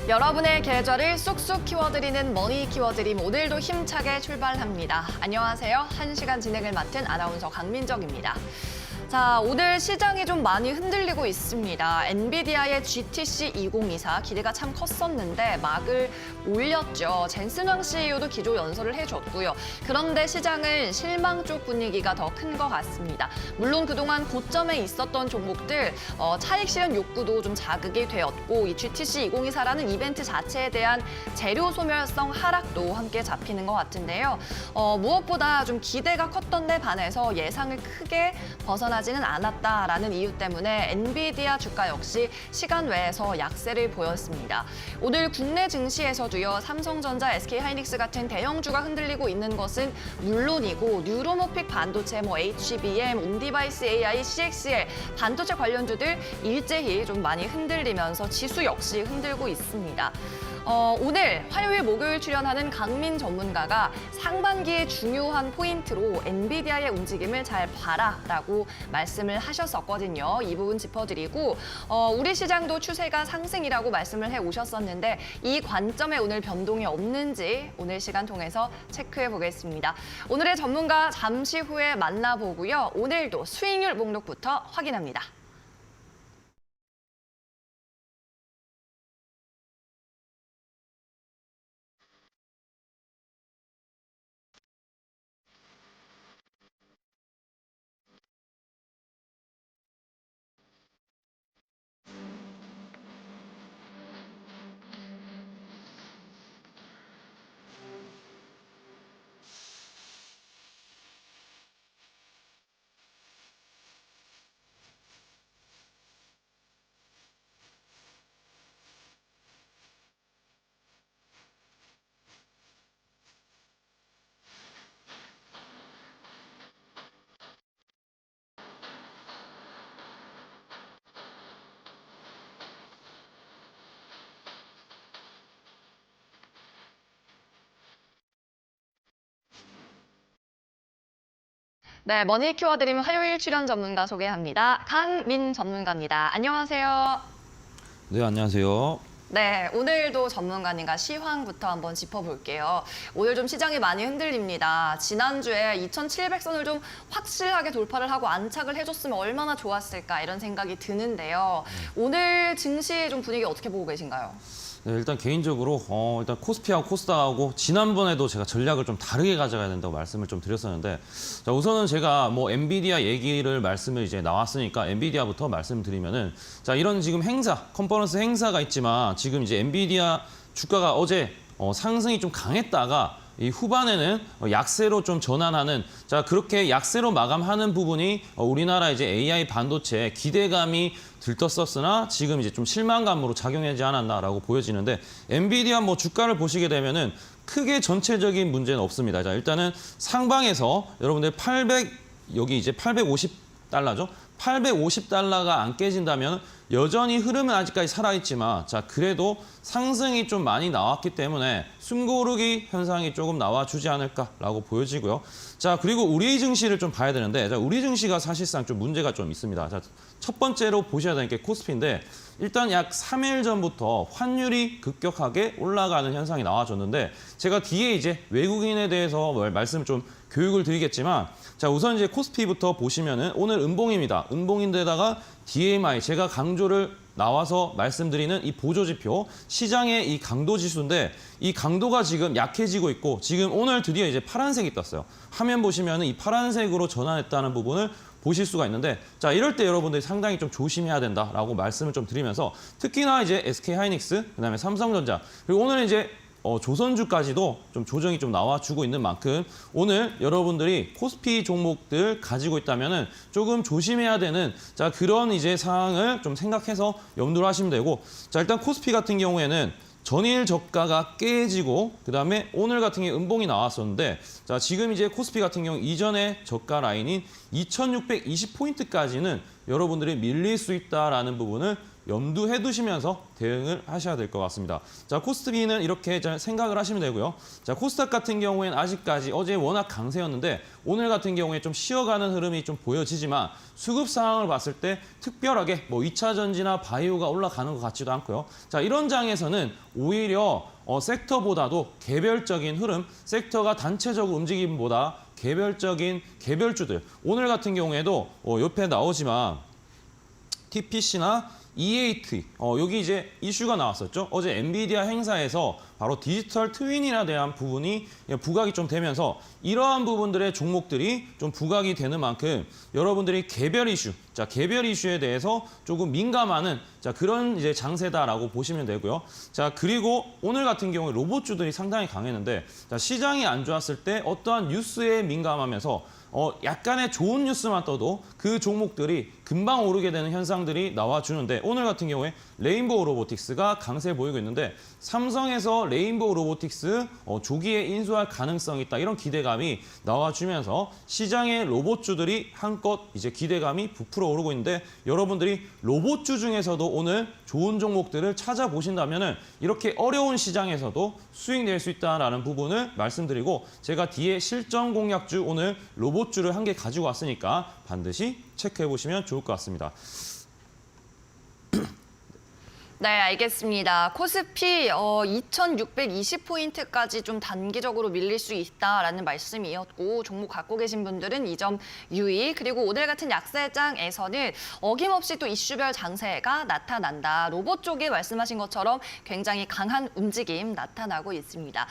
여러분의 계좌를 쑥쑥 키워드리는 머니 키워드림 오늘도 힘차게 출발합니다. 안녕하세요. 1시간 진행을 맡은 아나운서 강민정입니다. 자, 오늘 시장이 좀 많이 흔들리고 있습니다. 엔비디아의 GTC 2024 기대가 참 컸었는데 막을 올렸죠. 젠슨 황 CEO도 기조 연설을 해줬고요. 그런데 시장은 실망 쪽 분위기가 더 큰 것 같습니다. 물론 그동안 고점에 있었던 종목들 차익 실현 욕구도 좀 자극이 되었고 이 GTC 2024라는 이벤트 자체에 대한 재료 소멸성 하락도 함께 잡히는 것 같은데요. 무엇보다 좀 기대가 컸던 데 반해서 예상을 크게 벗어나지는 않았다라는 이유 때문에 엔비디아 주가 역시 시간 외에서 약세를 보였습니다. 오늘 국내 증시에서도요. 삼성전자, SK하이닉스 같은 대형주가 흔들리고 있는 것은 물론이고 뉴로모픽 반도체, HBM, 온디바이스 AI, CXL 반도체 관련주들 일제히 좀 많이 흔들리면서 지수 역시 흔들고 있습니다. 오늘 화요일, 목요일 출연하는 강민 전문가가 상반기의 중요한 포인트로 엔비디아의 움직임을 잘 봐라라고 말씀을 하셨었거든요. 이 부분 짚어드리고 우리 시장도 추세가 상승이라고 말씀을 해오셨었는데 이 관점에 오늘 변동이 없는지 오늘 시간 통해서 체크해 보겠습니다. 오늘의 전문가 잠시 후에 만나보고요. 오늘도 수익률 목록부터 확인합니다. 네, 머니 키워드림 화요일 출연 전문가 소개합니다. 강민 전문가입니다. 안녕하세요. 네, 안녕하세요. 네, 오늘도 전문가님과 시황부터 한번 짚어볼게요. 오늘 좀 시장이 많이 흔들립니다. 지난주에 2,700선을 좀 확실하게 돌파를 하고 안착을 해줬으면 얼마나 좋았을까 이런 생각이 드는데요. 오늘 증시 좀 분위기 어떻게 보고 계신가요? 네, 일단 개인적으로 일단 코스피하고 코스닥하고 지난번에도 제가 전략을 좀 다르게 가져가야 된다고 말씀을 좀 드렸었는데 자, 우선은 제가 엔비디아 얘기를 말씀을 이제 나왔으니까 엔비디아부터 말씀드리면은 자, 이런 지금 행사, 컨퍼런스 행사가 있지만 지금 이제 엔비디아 주가가 어제 상승이 좀 강했다가 이 후반에는 약세로 좀 전환하는 자 그렇게 약세로 마감하는 부분이 우리나라 이제 AI 반도체 기대감이 들떴었으나 지금 이제 좀 실망감으로 작용하지 않았나라고 보여지는데 엔비디아 주가를 보시게 되면은 크게 전체적인 문제는 없습니다. 자 일단은 상방에서 여러분들 여기 이제 850달러죠. 850달러가 안 깨진다면 여전히 흐름은 아직까지 살아있지만 자 그래도 상승이 좀 많이 나왔기 때문에 숨고르기 현상이 조금 나와주지 않을까라고 보여지고요. 자 그리고 우리 증시를 좀 봐야 되는데 자, 우리 증시가 사실상 좀 문제가 좀 있습니다. 자, 첫 번째로 보셔야 되는 게 코스피인데 일단 약 3일 전부터 환율이 급격하게 올라가는 현상이 나와줬는데 제가 뒤에 이제 외국인에 대해서 말씀을 좀 교육을 드리겠지만 자 우선 이제 코스피부터 보시면은 오늘 음봉입니다. 음봉인데다가 DMI 제가 강조를 나와서 말씀드리는 이 보조지표 시장의 이 강도 지수인데 이 강도가 지금 약해지고 있고 지금 오늘 드디어 이제 파란색이 떴어요. 화면 보시면은 이 파란색으로 전환했다는 부분을 보실 수가 있는데 자 이럴 때 여러분들이 상당히 좀 조심해야 된다라고 말씀을 좀 드리면서 특히나 이제 SK하이닉스 그다음에 삼성전자 그리고 오늘 이제 조선주까지도 좀 조정이 좀 나와주고 있는 만큼 오늘 여러분들이 코스피 종목들 가지고 있다면은 조금 조심해야 되는 자 그런 이제 상황을 좀 생각해서 염두를 하시면 되고 자 일단 코스피 같은 경우에는 전일 저가가 깨지고 그다음에 오늘 같은 경우에 음봉이 나왔었는데 자 지금 이제 코스피 같은 경우 이전의 저가 라인인 2620포인트까지는 여러분들이 밀릴 수 있다라는 부분을 염두해 두시면서 대응을 하셔야 될 것 같습니다. 자, 코스피는 이렇게 잘 생각을 하시면 되고요. 자, 코스닥 같은 경우에는 아직까지 어제 워낙 강세였는데 오늘 같은 경우에 좀 쉬어가는 흐름이 좀 보여지지만 수급 상황을 봤을 때 특별하게 뭐 2차 전지나 바이오가 올라가는 것 같지도 않고요. 자, 이런 장에서는 오히려 섹터보다도 개별적인 흐름, 섹터가 단체적으로 움직임보다 개별적인 개별주들, 오늘 같은 경우에도 옆에 나오지만 TPC나 EAT, 여기 이제 이슈가 나왔었죠. 어제 엔비디아 행사에서 바로 디지털 트윈이나 대한 부분이 부각이 좀 되면서 이러한 부분들의 종목들이 좀 부각이 되는 만큼 여러분들이 개별 이슈, 자, 개별 이슈에 대해서 조금 민감하는 자, 그런 이제 장세다라고 보시면 되고요. 자, 그리고 오늘 같은 경우에 로봇주들이 상당히 강했는데 자, 시장이 안 좋았을 때 어떠한 뉴스에 민감하면서 약간의 좋은 뉴스만 떠도 그 종목들이 금방 오르게 되는 현상들이 나와주는데 오늘 같은 경우에 레인보우 로보틱스가 강세 보이고 있는데 삼성에서 레인보우 로보틱스 조기에 인수할 가능성이 있다 이런 기대감이 나와주면서 시장의 로봇주들이 한껏 이제 기대감이 부풀어 오르고 있는데 여러분들이 로봇주 중에서도 오늘 좋은 종목들을 찾아보신다면 이렇게 어려운 시장에서도 수익 낼 수 있다는 부분을 말씀드리고 제가 뒤에 실전 공략주 오늘 로봇주를 한 개 가지고 왔으니까 반드시 체크해 보시면 좋을 것 같습니다. 네, 알겠습니다. 코스피 2,620포인트까지 좀 단기적으로 밀릴 수 있다라는 말씀이었고 종목 갖고 계신 분들은 이 점 유의. 그리고 오늘 같은 약세장에서는 어김없이 또 이슈별 장세가 나타난다. 로봇 쪽에 말씀하신 것처럼 굉장히 강한 움직임 나타나고 있습니다.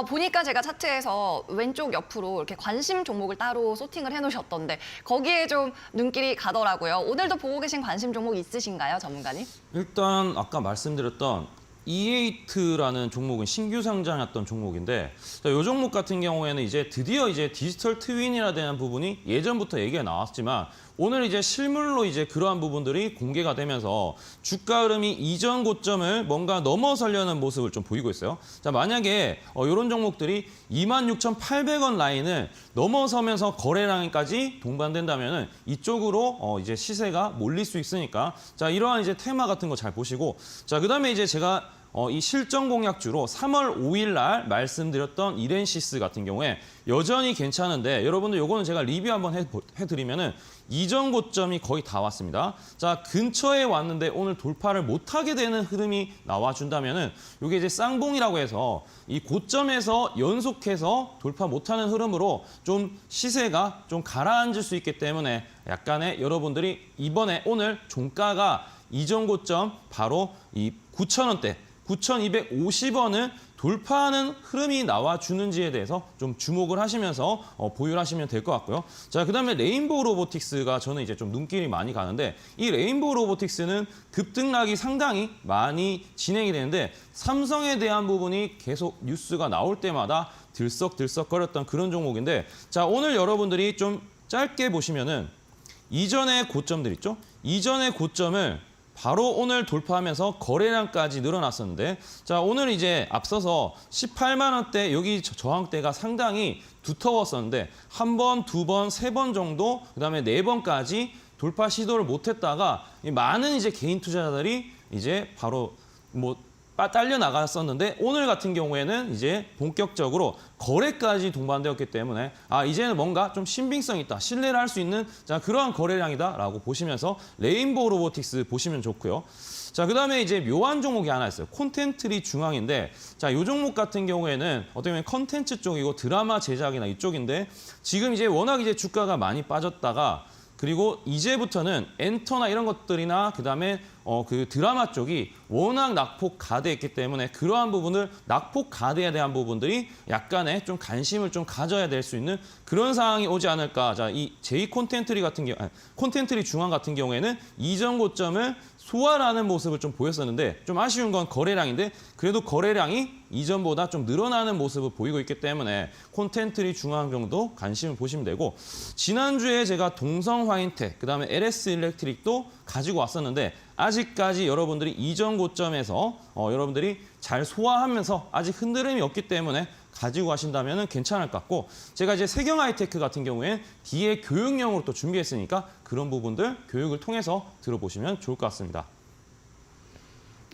보니까 제가 차트에서 왼쪽 옆으로 이렇게 관심 종목을 따로 소팅을 해놓으셨던데 거기에 좀 눈길이 가더라고요. 오늘도 보고 계신 관심 종목 있으신가요, 전문가님? 일단 아까 말씀드렸던 E8라는 종목은 신규 상장했던 종목인데 이 종목 같은 경우에는 이제 드디어 이제 디지털 트윈이라 대한 부분이 예전부터 얘기가 나왔지만 오늘 이제 실물로 이제 그러한 부분들이 공개가 되면서 주가 흐름이 이전 고점을 뭔가 넘어서려는 모습을 좀 보이고 있어요. 자, 만약에 이런 종목들이 26,800원 라인을 넘어서면서 거래량까지 동반된다면은 이쪽으로 이제 시세가 몰릴 수 있으니까 자, 이러한 이제 테마 같은 거 잘 보시고 자, 그다음에 이제 제가 이 실전 공략주로 3월 5일 날 말씀드렸던 이렌시스 같은 경우에 여전히 괜찮은데 여러분들 요거는 제가 리뷰 한번 해드리면은 이전 고점이 거의 다 왔습니다. 자, 근처에 왔는데 오늘 돌파를 못하게 되는 흐름이 나와준다면은 이게 이제 쌍봉이라고 해서 이 고점에서 연속해서 돌파 못하는 흐름으로 좀 시세가 좀 가라앉을 수 있기 때문에 약간의 여러분들이 이번에 오늘 종가가 이전 고점 바로 이 9,000원대 9,250원을 돌파하는 흐름이 나와주는지에 대해서 좀 주목을 하시면서 보유를 하시면 될 것 같고요. 자, 그다음에 레인보우 로보틱스가 저는 이제 좀 눈길이 많이 가는데 이 레인보우 로보틱스는 급등락이 상당히 많이 진행이 되는데 삼성에 대한 부분이 계속 뉴스가 나올 때마다 들썩들썩거렸던 그런 종목인데 자, 오늘 여러분들이 좀 짧게 보시면은 이전의 고점들 있죠? 이전의 고점을 바로 오늘 돌파하면서 거래량까지 늘어났었는데 자, 오늘 이제 앞서서 18만 원대 여기 저항대가 상당히 두터웠었는데 한 번, 두 번, 세 번 정도 그다음에 네 번까지 돌파 시도를 못했다가 많은 이제 개인 투자자들이 이제 바로 뭐 딸려 나갔었는데 오늘 같은 경우에는 이제 본격적으로 거래까지 동반되었기 때문에 이제는 뭔가 좀 신빙성 있다, 신뢰를 할 수 있는 자, 그러한 거래량이다라고 보시면서 레인보우 로보틱스 보시면 좋고요. 자, 그다음에 이제 묘한 종목이 하나 있어요. 콘텐트리 중앙인데 자, 이 종목 같은 경우에는 어떻게 보면 컨텐츠 쪽이고 드라마 제작이나 이쪽인데 지금 이제 워낙 이제 주가가 많이 빠졌다가 그리고 이제부터는 엔터나 이런 것들이나 그다음에 그 드라마 쪽이 워낙 낙폭 가대했기 때문에 그러한 부분을 낙폭 가대에 대한 부분들이 약간의 좀 관심을 좀 가져야 될 수 있는 그런 상황이 오지 않을까. 자, 이 제2 콘텐트리 같은 경우, 콘텐트리 중앙 같은 경우에는 이전 고점을 소화하는 모습을 좀 보였었는데 좀 아쉬운 건 거래량인데 그래도 거래량이 이전보다 좀 늘어나는 모습을 보이고 있기 때문에 콘텐트리 중앙 정도 관심을 보시면 되고 지난주에 제가 동성 화인텍 그다음에 LS 일렉트릭도 가지고 왔었는데 아직까지 여러분들이 이전 고점에서 여러분들이 잘 소화하면서 아직 흔들림이 없기 때문에 가지고 가신다면 괜찮을 것 같고 제가 이제 세경 하이테크 같은 경우에 뒤에 교육용으로 또 준비했으니까 그런 부분들 교육을 통해서 들어보시면 좋을 것 같습니다.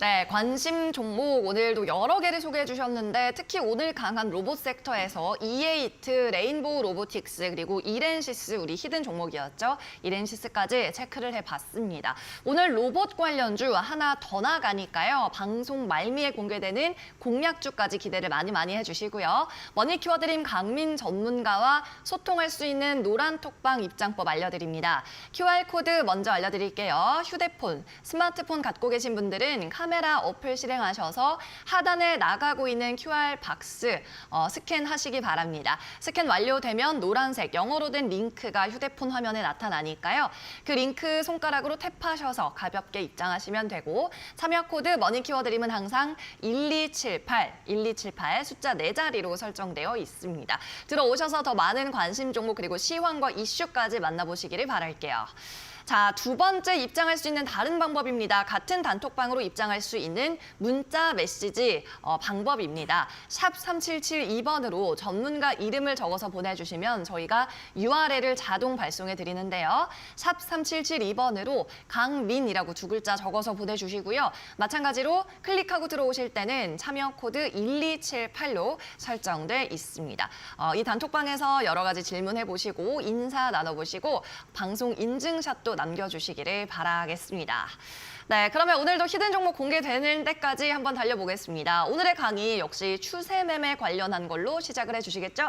네, 관심 종목 오늘도 여러 개를 소개해 주셨는데 특히 오늘 강한 로봇 섹터에서 이에이트, 레인보우 로보틱스 그리고 이렌시스 우리 히든 종목이었죠. 이렌시스까지 체크를 해봤습니다. 오늘 로봇 관련주 하나 더 나가니까요. 방송 말미에 공개되는 공략주까지 기대를 많이 해주시고요. 머니 키워드림 강민 전문가와 소통할 수 있는 노란 톡방 입장법 알려드립니다. QR코드 먼저 알려드릴게요. 휴대폰, 스마트폰 갖고 계신 분들은 카메라 어플 실행하셔서 하단에 나가고 있는 QR 박스 스캔하시기 바랍니다. 스캔 완료되면 노란색 영어로 된 링크가 휴대폰 화면에 나타나니까요. 그 링크 손가락으로 탭하셔서 가볍게 입장하시면 되고 참여 코드 머니 키워드림은 항상 1278 숫자 4자리로 설정되어 있습니다. 들어오셔서 더 많은 관심 종목 그리고 시황과 이슈까지 만나보시기를 바랄게요. 자, 두 번째 입장할 수 있는 다른 방법입니다. 같은 단톡방으로 입장할 수 있는 문자 메시지 방법입니다. 샵 3772번으로 전문가 이름을 적어서 보내주시면 저희가 URL을 자동 발송해 드리는데요. 샵 3772번으로 강민이라고 두 글자 적어서 보내주시고요. 마찬가지로 클릭하고 들어오실 때는 참여 코드 1278로 설정돼 있습니다. 이 단톡방에서 여러 가지 질문해보시고 인사 나눠보시고 방송 인증샷도 남겨주시기를 바라겠습니다. 네, 그러면 오늘도 히든 종목 공개되는 때까지 한번 달려보겠습니다. 오늘의 강의 역시 추세 매매 관련한 걸로 시작을 해주시겠죠?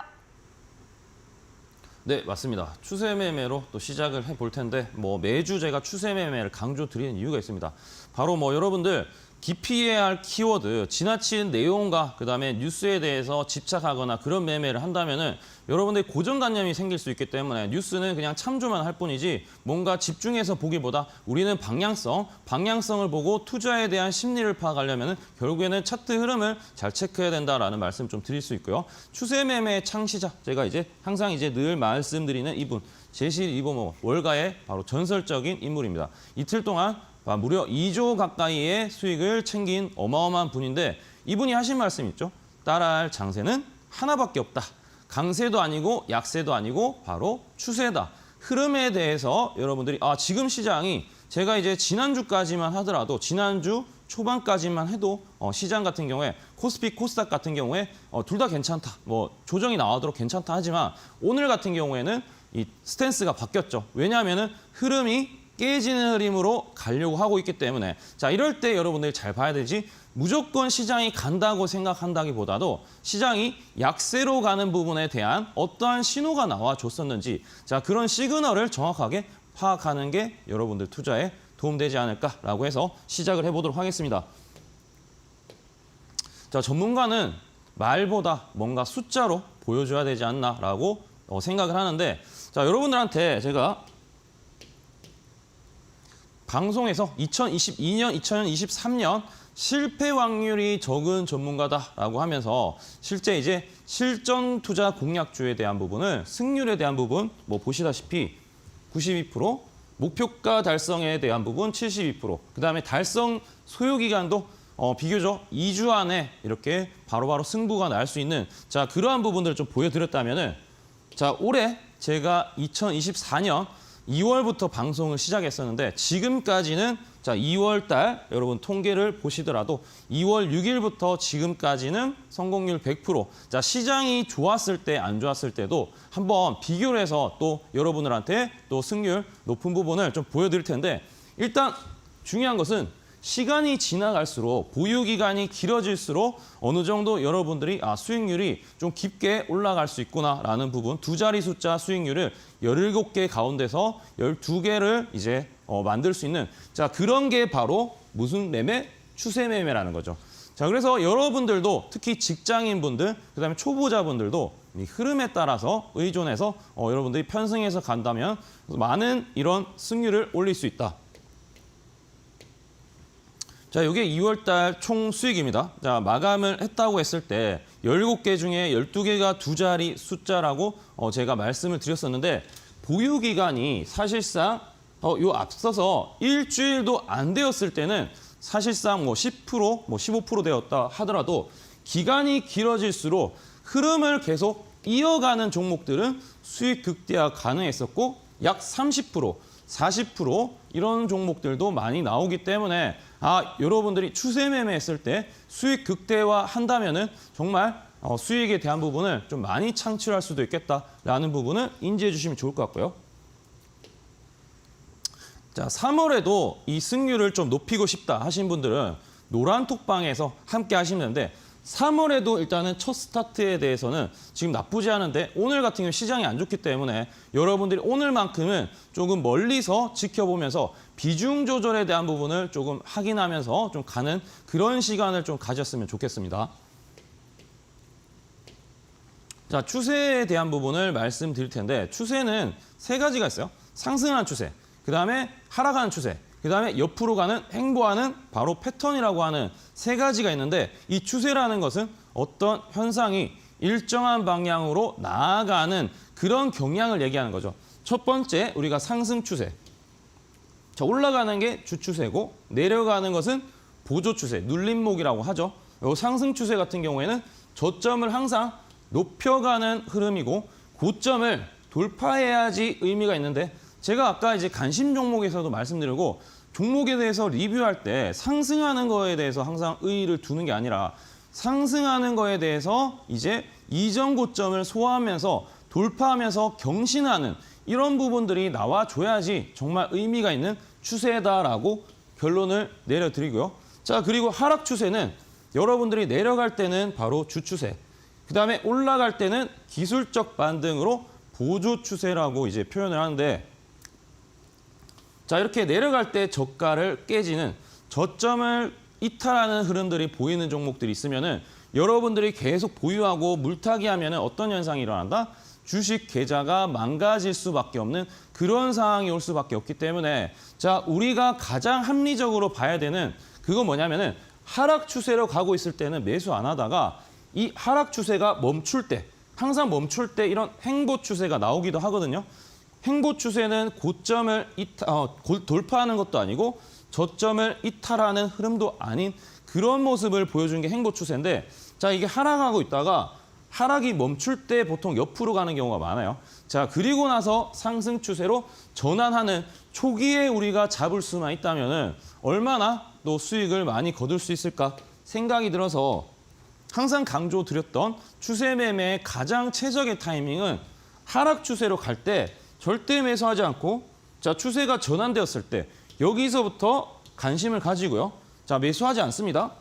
네, 맞습니다. 추세 매매로 또 시작을 해볼 텐데 매주 제가 추세 매매를 강조드리는 이유가 있습니다. 바로 여러분들 기피해야 할 키워드, 지나친 내용과 그다음에 뉴스에 대해서 집착하거나 그런 매매를 한다면은 여러분들이 고정관념이 생길 수 있기 때문에 뉴스는 그냥 참조만 할 뿐이지 뭔가 집중해서 보기보다 우리는 방향성을 보고 투자에 대한 심리를 파악하려면은 결국에는 차트 흐름을 잘 체크해야 된다라는 말씀 좀 드릴 수 있고요. 추세 매매의 창시자, 제가 항상 늘 말씀드리는 이분, 제실 이보모 월가의 바로 전설적인 인물입니다. 이틀 동안 무려 2조 가까이의 수익을 챙긴 어마어마한 분인데 이분이 하신 말씀 있죠. 따라할 장세는 하나밖에 없다. 강세도 아니고 약세도 아니고 바로 추세다. 흐름에 대해서 여러분들이 지금 시장이 제가 지난주까지만 하더라도 지난주 초반까지만 해도 시장 같은 경우에 코스피, 코스닥 같은 경우에 둘 다 괜찮다. 조정이 나오도록 괜찮다 하지만 오늘 같은 경우에는 이 스탠스가 바뀌었죠. 왜냐하면은 흐름이 깨지는 흐름으로 가려고 하고 있기 때문에 자, 이럴 때 여러분들이 잘 봐야 되지 무조건 시장이 간다고 생각한다기보다도 시장이 약세로 가는 부분에 대한 어떠한 신호가 나와줬었는지 자, 그런 시그널을 정확하게 파악하는 게 여러분들 투자에 도움되지 않을까라고 해서 시작을 해보도록 하겠습니다. 자, 전문가는 말보다 뭔가 숫자로 보여줘야 되지 않나라고 생각을 하는데 자, 여러분들한테 제가 방송에서 2022년, 2023년 실패 확률이 적은 전문가다라고 하면서 실제 실전 투자 공략주에 대한 부분을 승률에 대한 부분 보시다시피 92%, 목표가 달성에 대한 부분 72%, 그다음에 달성 소요 기간도 비교적 2주 안에 이렇게 바로바로 승부가 날 수 있는 자, 그러한 부분들을 좀 보여드렸다면은 자, 올해 제가 2024년 2월부터 방송을 시작했었는데 지금까지는 자, 2월 달 여러분 통계를 보시더라도 2월 6일부터 지금까지는 성공률 100%. 자, 시장이 좋았을 때 안 좋았을 때도 한번 비교를 해서 또 여러분들한테 또 승률 높은 부분을 좀 보여드릴 텐데 일단 중요한 것은 시간이 지나갈수록 보유 기간이 길어질수록 어느 정도 여러분들이 수익률이 좀 깊게 올라갈 수 있구나라는 부분 두 자리 숫자 수익률을 17개 가운데서 12개를 만들 수 있는 자, 그런 게 바로 무슨 매매? 추세 매매라는 거죠. 자, 그래서 여러분들도 특히 직장인분들 그다음에 초보자분들도 이 흐름에 따라서 의존해서 여러분들이 편승해서 간다면 많은 이런 승률을 올릴 수 있다. 자, 이게 2월 달 총 수익입니다. 자, 마감을 했다고 했을 때 17개 중에 12개가 두 자리 숫자라고 제가 말씀을 드렸었는데 보유 기간이 사실상 요 앞서서 일주일도 안 되었을 때는 사실상 10%, 15% 되었다 하더라도 기간이 길어질수록 흐름을 계속 이어가는 종목들은 수익 극대화 가능했었고 약 30%, 40% 이런 종목들도 많이 나오기 때문에 여러분들이 추세 매매했을 때 수익 극대화 한다면은 정말 수익에 대한 부분을 좀 많이 창출할 수도 있겠다라는 부분을 인지해 주시면 좋을 것 같고요. 자, 3월에도 이 승률을 좀 높이고 싶다 하신 분들은 노란 톡방에서 함께 하시면 되는데 3월에도 일단은 첫 스타트에 대해서는 지금 나쁘지 않은데 오늘 같은 경우 시장이 안 좋기 때문에 여러분들이 오늘만큼은 조금 멀리서 지켜보면서 비중 조절에 대한 부분을 조금 확인하면서 좀 가는 그런 시간을 좀 가졌으면 좋겠습니다. 자, 추세에 대한 부분을 말씀드릴 텐데 추세는 세 가지가 있어요. 상승하는 추세, 그다음에 하락하는 추세, 그다음에 옆으로 가는 횡보하는 바로 패턴이라고 하는 세 가지가 있는데 이 추세라는 것은 어떤 현상이 일정한 방향으로 나아가는 그런 경향을 얘기하는 거죠. 첫 번째 우리가 상승 추세. 자, 올라가는 게 주추세고 내려가는 것은 보조 추세, 눌림목이라고 하죠. 이 상승 추세 같은 경우에는 저점을 항상 높여가는 흐름이고 고점을 돌파해야지 의미가 있는데 제가 아까 이제 관심 종목에서도 말씀드리고 종목에 대해서 리뷰할 때 상승하는 거에 대해서 항상 의의를 두는 게 아니라 상승하는 거에 대해서 이제 이전 고점을 소화하면서 돌파하면서 경신하는 이런 부분들이 나와줘야지 정말 의미가 있는 추세다라고 결론을 내려드리고요. 자, 그리고 하락 추세는 여러분들이 내려갈 때는 바로 주추세, 그다음에 올라갈 때는 기술적 반등으로 보조 추세라고 이제 표현을 하는데 자, 이렇게 내려갈 때 저가를 깨지는 저점을 이탈하는 흐름들이 보이는 종목들이 있으면은 여러분들이 계속 보유하고 물타기 하면은 어떤 현상이 일어난다? 주식 계좌가 망가질 수밖에 없는 그런 상황이 올 수밖에 없기 때문에 자, 우리가 가장 합리적으로 봐야 되는 그건 뭐냐면은 하락 추세로 가고 있을 때는 매수 안 하다가 이 하락 추세가 멈출 때 항상 멈출 때 이런 횡보 추세가 나오기도 하거든요. 횡보 추세는 고점을 돌파하는 것도 아니고 저점을 이탈하는 흐름도 아닌 그런 모습을 보여주는 게 횡보 추세인데 자, 이게 하락하고 있다가 하락이 멈출 때 보통 옆으로 가는 경우가 많아요. 자, 그리고 나서 상승 추세로 전환하는 초기에 우리가 잡을 수만 있다면은 얼마나 또 수익을 많이 거둘 수 있을까 생각이 들어서 항상 강조드렸던 추세 매매의 가장 최적의 타이밍은 하락 추세로 갈 때 절대 매수하지 않고 자, 추세가 전환되었을 때 여기서부터 관심을 가지고요. 자, 매수하지 않습니다.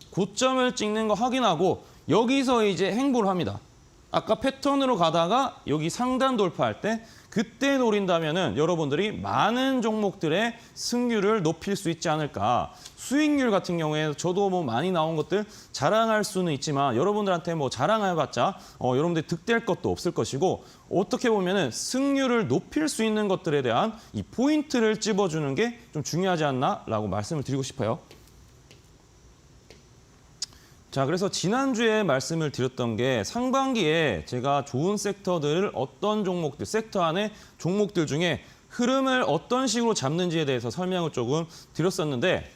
고점을 찍는 거 확인하고 여기서 이제 횡보를 합니다. 아까 패턴으로 가다가 여기 상단 돌파할 때 그때 노린다면은 여러분들이 많은 종목들의 승률을 높일 수 있지 않을까. 수익률 같은 경우에 저도 뭐 많이 나온 것들 자랑할 수는 있지만 여러분들한테 뭐 자랑해봤자 여러분들 득될 것도 없을 것이고 어떻게 보면은 승률을 높일 수 있는 것들에 대한 이 포인트를 찝어주는 게 좀 중요하지 않나라고 말씀을 드리고 싶어요. 자, 그래서 지난주에 말씀을 드렸던 게 상반기에 제가 좋은 섹터들을 어떤 종목들, 섹터 안에 종목들 중에 흐름을 어떤 식으로 잡는지에 대해서 설명을 조금 드렸었는데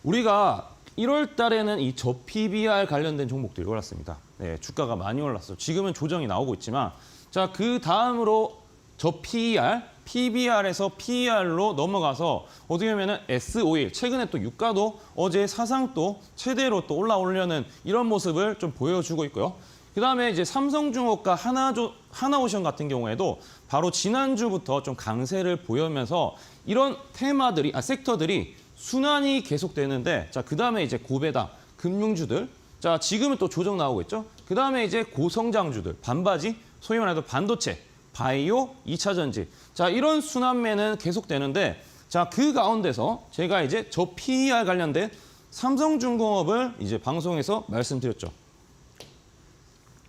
우리가 1월 달에는 이 저PBR 관련된 종목들이 올랐습니다. 네, 주가가 많이 올랐어요. 지금은 조정이 나오고 있지만 자, 그 다음으로 저PER, PBR에서 PER로 넘어가서 어떻게 보면은 S51, 최근에 또 유가도 어제 사상 또 최대로 또 올라오려는 이런 모습을 좀 보여주고 있고요. 그다음에 이제 삼성중업과 하나오션 같은 경우에도 바로 지난주부터 좀 강세를 보이면서 이런 테마들이, 섹터들이 순환이 계속되는데 자, 그다음에 이제 고배당, 금융주들, 자, 지금은 또 조정 나오고 있죠. 그다음에 이제 고성장주들, 반바지, 소위 말해서 반도체, 바이오, 2차 전지. 자, 이런 순환매는 계속되는데 자, 그 가운데서 제가 이제 저 PER 관련된 삼성중공업을 이제 방송에서 말씀드렸죠.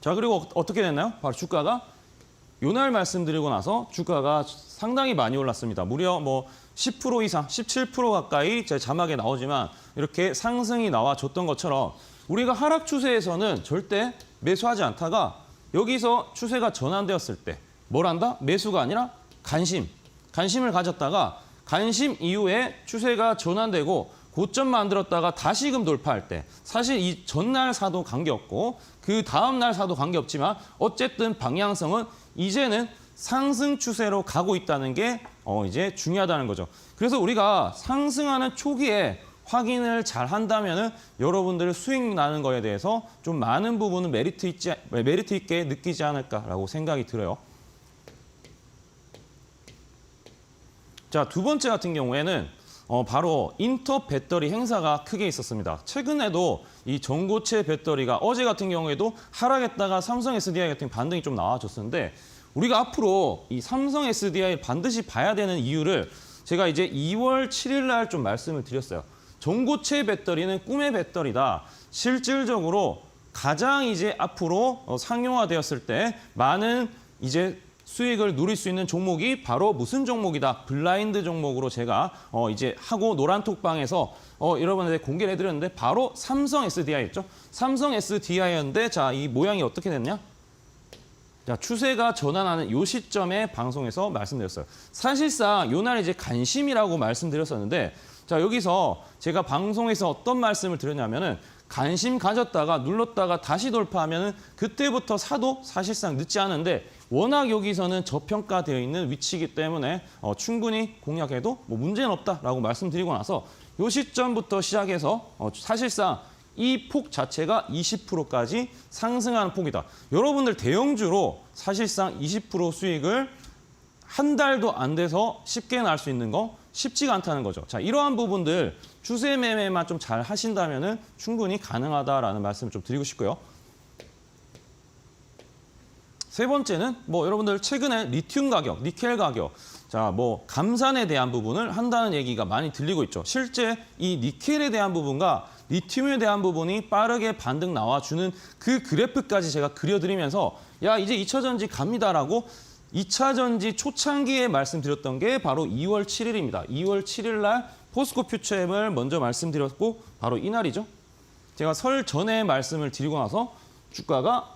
자, 그리고 어떻게 됐나요? 바로 주가가 요날 말씀드리고 나서 주가가 상당히 많이 올랐습니다. 무려 뭐 10% 이상, 17% 가까이 제 자막에 나오지만 이렇게 상승이 나와줬던 것처럼 우리가 하락 추세에서는 절대 매수하지 않다가 여기서 추세가 전환되었을 때 뭘 한다? 매수가 아니라 관심을 가졌다가 관심 이후에 추세가 전환되고 고점 만들었다가 다시금 돌파할 때 사실 이 전날 사도 관계없고 그 다음 날 사도 관계없지만 어쨌든 방향성은 이제는 상승 추세로 가고 있다는 게 이제 중요하다는 거죠. 그래서 우리가 상승하는 초기에 확인을 잘 한다면은 여러분들 수익 나는 거에 대해서 좀 많은 부분은 메리트 있게 느끼지 않을까라고 생각이 들어요. 자, 두 번째 같은 경우에는 바로 인터 배터리 행사가 크게 있었습니다. 최근에도 이 전고체 배터리가 어제 같은 경우에도 하락했다가 삼성 SDI 같은 반등이 좀 나와줬었는데 우리가 앞으로 이 삼성 SDI 반드시 봐야 되는 이유를 제가 이제 2월 7일 날 좀 말씀을 드렸어요. 전고체 배터리는 꿈의 배터리다. 실질적으로 가장 이제 앞으로 상용화되었을 때 많은 이제 수익을 누릴 수 있는 종목이 바로 무슨 종목이다. 블라인드 종목으로 제가 이제 하고 노란톡방에서 여러분한테 공개를 해드렸는데 바로 삼성 SDI였죠. 삼성 SDI였는데 자, 이 모양이 어떻게 됐냐? 자, 추세가 전환하는 이 시점에 방송에서 말씀드렸어요. 사실상 요 날 이제 관심이라고 말씀드렸었는데 자, 여기서 제가 방송에서 어떤 말씀을 드렸냐면은 관심 가졌다가 눌렀다가 다시 돌파하면은 그때부터 사도 사실상 늦지 않은데 워낙 여기서는 저평가되어 있는 위치이기 때문에 충분히 공략해도 뭐 문제는 없다라고 말씀드리고 나서 이 시점부터 시작해서 사실상 이 폭 자체가 20%까지 상승하는 폭이다. 여러분들 대형주로 사실상 20% 수익을 한 달도 안 돼서 쉽게 날 수 있는 거 쉽지가 않다는 거죠. 자, 이러한 부분들 추세 매매만 좀 잘 하신다면은 충분히 가능하다라는 말씀을 좀 드리고 싶고요. 세 번째는 뭐 여러분들 최근에 리튬 가격, 니켈 가격, 자, 뭐 감산에 대한 부분을 한다는 얘기가 많이 들리고 있죠. 실제 이 니켈에 대한 부분과 리튬에 대한 부분이 빠르게 반등 나와주는 그 그래프까지 제가 그려드리면서 야, 이제 2차 전지 갑니다라고 2차 전지 초창기에 말씀드렸던 게 바로 2월 7일입니다. 2월 7일 날 포스코 퓨처엠을 먼저 말씀드렸고 바로 이날이죠. 제가 설 전에 말씀을 드리고 나서 주가가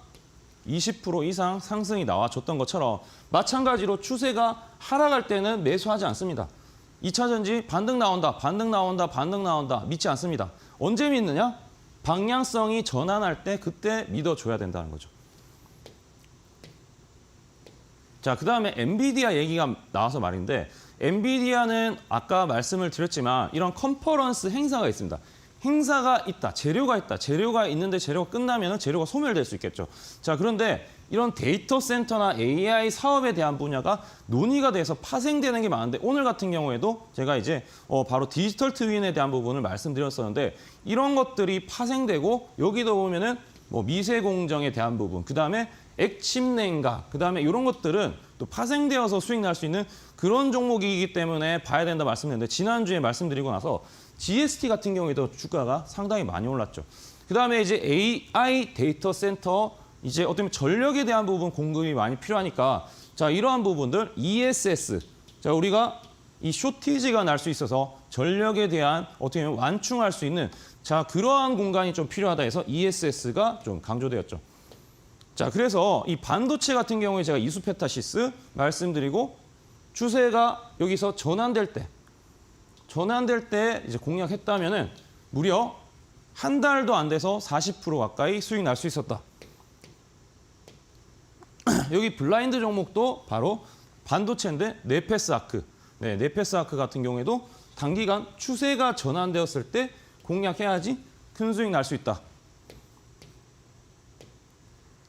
20% 이상 상승이 나와줬던 것처럼 마찬가지로 추세가 하락할 때는 매수하지 않습니다. 2차 전지 반등 나온다, 반등 나온다, 반등 나온다 믿지 않습니다. 언제 믿느냐? 방향성이 전환할 때 그때 믿어줘야 된다는 거죠. 자, 그다음에 엔비디아 얘기가 나와서 말인데 엔비디아는 아까 말씀을 드렸지만 이런 컨퍼런스 행사가 있습니다. 행사가 있다, 재료가 있다. 재료가 있는데 재료가 끝나면 재료가 소멸될 수 있겠죠. 자, 그런데 이런 데이터 센터나 AI 사업에 대한 분야가 논의가 돼서 파생되는 게 많은데 오늘 같은 경우에도 제가 이제 바로 디지털 트윈에 대한 부분을 말씀드렸었는데 이런 것들이 파생되고 여기도 보면은 뭐 미세 공정에 대한 부분, 그다음에 액침 냉각, 그다음에 이런 것들은 또 파생되어서 수익 날 수 있는 그런 종목이기 때문에 봐야 된다 말씀드렸는데 지난주에 말씀드리고 나서 GST 같은 경우에도 주가가 상당히 많이 올랐죠. 그다음에 이제 AI 데이터 센터 이제 어떻게 보면 전력에 대한 부분 공급이 많이 필요하니까 자, 이러한 부분들 ESS 자, 우리가 이 쇼티지가 날 수 있어서 전력에 대한 어떻게 보면 완충할 수 있는 자, 그러한 공간이 좀 필요하다 해서 ESS가 좀 강조되었죠. 자, 그래서 이 반도체 같은 경우에 제가 이수페타시스 말씀드리고 추세가 여기서 전환될 때 이제 공략했다면은 무려 한 달도 안 돼서 40% 가까이 수익 날 수 있었다. 여기 블라인드 종목도 바로 반도체인데 네페스 아크. 네, 네페스 아크 같은 경우에도 단기간 추세가 전환되었을 때 공략해야지 큰 수익 날 수 있다.